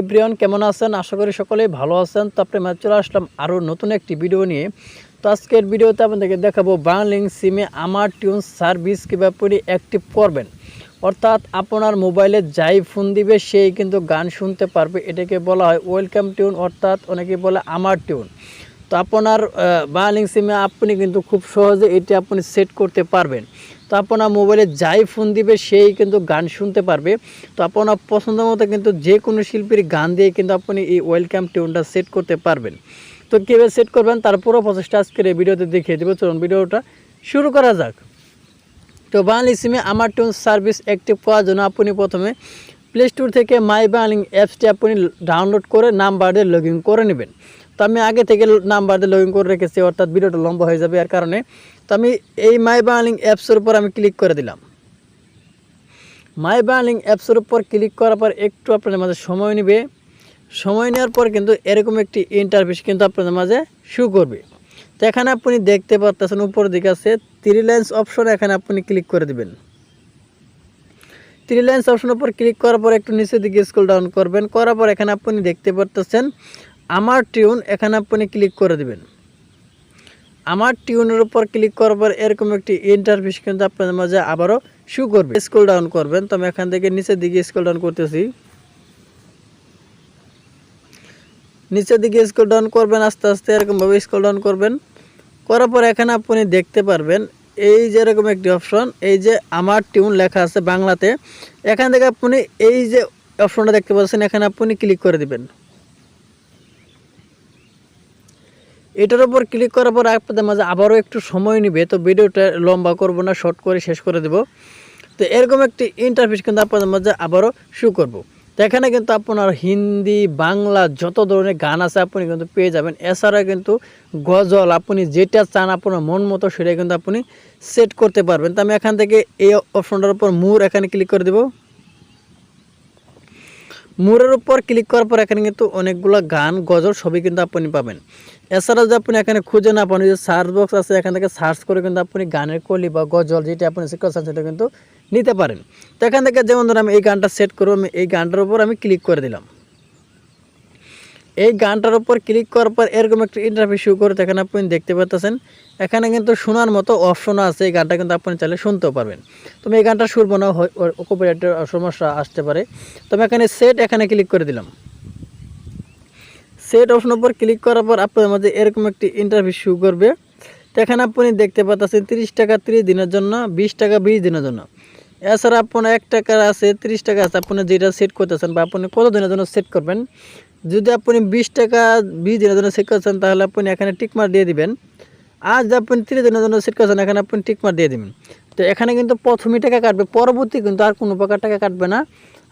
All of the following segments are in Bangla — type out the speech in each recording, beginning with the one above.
এভরিওয়ান কেমন আছেন? আশা করি সকলেই ভালো আছেন। তো আপনার মাঝে চলে আসলাম আরও নতুন একটি ভিডিও নিয়ে। তো আজকের ভিডিওতে আপনাদেরকে দেখাবো বাংলালিংক সিমে আমার টিউন সার্ভিস কীভাবে আপনি অ্যাক্টিভ করবেন। অর্থাৎ আপনার মোবাইলে যাই ফোন দিবে সেই কিন্তু গান শুনতে পারবে। এটাকে বলা হয় ওয়েলকাম টিউন, অর্থাৎ অনেকে বলে আমার টিউন। তো আপনার বাংলালিংক সিমে আপনি কিন্তু খুব সহজে এটি আপনি সেট করতে পারবেন। তো আপনার মোবাইলে যাই ফোন দিবে সেই কিন্তু গান শুনতে পারবে। তো আপনার পছন্দ মতো কিন্তু যে কোনো শিল্পীর গান দিয়ে কিন্তু আপনি এই ওয়েলকাম টিউনটা সেট করতে পারবেন। তো কীভাবে সেট করবেন তার পুরো প্রসেসটা আজকের এই ভিডিওতে দেখিয়ে দেবো। চলুন ভিডিওটা শুরু করা যাক। তো বাংলালিংক সিমে আমার টিউন সার্ভিস অ্যাক্টিভ করার জন্য আপনি প্রথমে প্লে স্টোর থেকে মাই বাংলালিংক অ্যাপসটি আপনি ডাউনলোড করে নাম্বার দিয়ে লগ ইন করে নেবেন। তো আমি আগে থেকে নাম্বার দিয়ে লগ ইন করে রেখেছি, অর্থাৎ ভিডিওটা লম্বা হয়ে যাবে এর কারণে। তো আমি এই মাই বাংলালিংক অ্যাপসের উপর আমি ক্লিক করে দিলাম। মাই বাংলালিংক অ্যাপসের উপর ক্লিক করার পর একটু আপনাদের মাঝে সময় নেবে। সময় নেওয়ার পর কিন্তু এরকম একটি ইন্টারফেস কিন্তু আপনাদের মাঝে শো করবে। তো এখানে আপনি দেখতে পাচ্ছেন উপরের দিকে আছে 3 লাইন্স অপশন, এখানে আপনি ক্লিক করে দিবেন। 3 লাইন্স অপশনের উপর ক্লিক করার পর একটু নিচের দিকে স্ক্রল ডাউন করবেন। করার পর এখানে আপনি দেখতে পাচ্ছেন আমার টিউন, এখানে আপনি ক্লিক করে দিবেন। আমার টিউনের উপর ক্লিক করার পর এরকম একটি ইন্টারফেস কিন্তু আপনাদের মাঝে আবারও শো করবে। স্ক্রল ডাউন করবেন। তো আমি এখান থেকে নিচের দিকে স্ক্রল ডাউন করতেছি। নিচের দিকে স্ক্রল ডাউন করবেন, আস্তে আস্তে এরকমভাবে স্ক্রল ডাউন করবেন। করার পর এখানে আপনি দেখতে পারবেন এই যে এরকম একটি অপশন, এই যে আমার টিউন লেখা আছে বাংলাতে। এখান থেকে আপনি এই যে অপশনটা দেখতে পাচ্ছেন, এখানে আপনি ক্লিক করে দিবেন। এটার উপর ক্লিক করার পর আপনাদের মাঝে আবারও একটু সময় নেবে। তো ভিডিওটা লম্বা করব না, শর্ট করে শেষ করে দেব। তো এরকম একটি ইন্টারফেস কিন্তু আপনাদের মাঝে আবারও শো করব। তো এখানে কিন্তু আপনার হিন্দি বাংলা যত ধরনের গান আছে আপনি কিন্তু পেয়ে যাবেন। এছাড়া কিন্তু গজল আপনি যেটা চান আপনার মন মতো সেটা কিন্তু আপনি সেট করতে পারবেন। তো আমি এখান থেকে এই অপশনটার উপর মোর এখানে ক্লিক করে দেব। মোরের উপর ক্লিক করার পর এখানে কিন্তু অনেকগুলো গান গজল সবই কিন্তু আপনি পাবেন। এছাড়াও যে আপনি এখানে খুঁজে না পান, যে সার্চ বক্স আছে এখান থেকে সার্চ করে কিন্তু আপনি গানের কলি বা গজল যেটা আপনি সেট করছেন সেটা কিন্তু নিতে পারেন। তো এখান থেকে যেমন ধরুন আমি এই গানটা সেট করবো, আমি এই গানটার উপর আমি ক্লিক করে দিলাম। এই গানটার উপর ক্লিক করার পর এরকম একটা ইন্টারফেস শো করে এখানে আপনি দেখতে পাচ্ছেন এখানে কিন্তু শোনার মতো অপশনও আছে। এই গানটা কিন্তু আপনি চাইলে শুনতেও পারবেন। তুমি এই গানটা শুনবো না, কপিরাইটের সমস্যা আসতে পারে। তো আমি এখানে সেট এখানে ক্লিক করে দিলাম। সেট অপশনের উপর ক্লিক করার পর আপনাদের মাঝে এরকম একটি ইন্টারফেস শো করবে। তো এখানে আপনি দেখতে পাচ্ছেন 30 টাকা 30 দিনের জন্য, 20 টাকা 20 দিনের জন্য। এছাড়া আপনার 1 টাকা আছে, 30 টাকা আছে। আপনি যেটা সেট করতেছেন বা আপনি কত দিনের জন্য সেট করবেন। যদি আপনি 20 টাকা 20 দিনের জন্য সেট করছেন তাহলে আপনি এখানে টিকমার্ক দিয়ে দিবেন। আর যদি আপনি 30 দিনের জন্য সেট করছেন এখানে আপনি টিকমার্ক দিয়ে দিবেন। তো এখানে কিন্তু প্রথমে টাকা কাটবে, পরবর্তী কিন্তু আর কোনো প্রকার টাকা কাটবে না।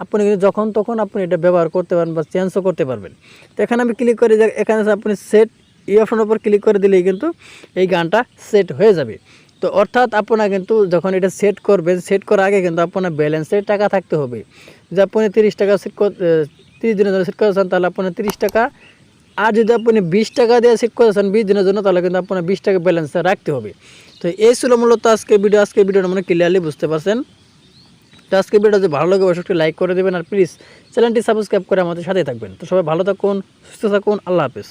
আপনি কিন্তু যখন তখন আপনি এটা ব্যবহার করতে পারবেন বা চেঞ্জও করতে পারবেন। তো এখানে আমি ক্লিক করে এখানে আপনি সেট এই অপশনের উপর ক্লিক করে দিলেই কিন্তু এই গানটা সেট হয়ে যাবে। তো অর্থাৎ আপনারা কিন্তু যখন এটা সেট করবেন, সেট করার আগে কিন্তু আপনার ব্যালেন্সে টাকা থাকতে হবে। যে আপনি 30 টাকা সেট 30 দিনের জন্য সেট করেছেন তাহলে আপনার 30 টাকা, আর যদি আপনি 20 টাকা দিয়ে সেট করেছেন 20 দিনের জন্য তাহলে কিন্তু আপনার 20 টাকা ব্যালেন্সে রাখতে হবে। তো এই ছিল মূলত আজকের ভিডিওটা মানে ক্লিয়ারলি বুঝতে পারছেন। তো আজকের ভিডিওটা যদি ভালো লাগে অবশ্যই লাইক করে দেবেন, আর প্লিজ চ্যানেলটি সাবস্ক্রাইব করে আমাদের সাথে থাকবেন। তো সবাই ভালো থাকুন, সুস্থ থাকুন, আল্লাহ হাফেজ।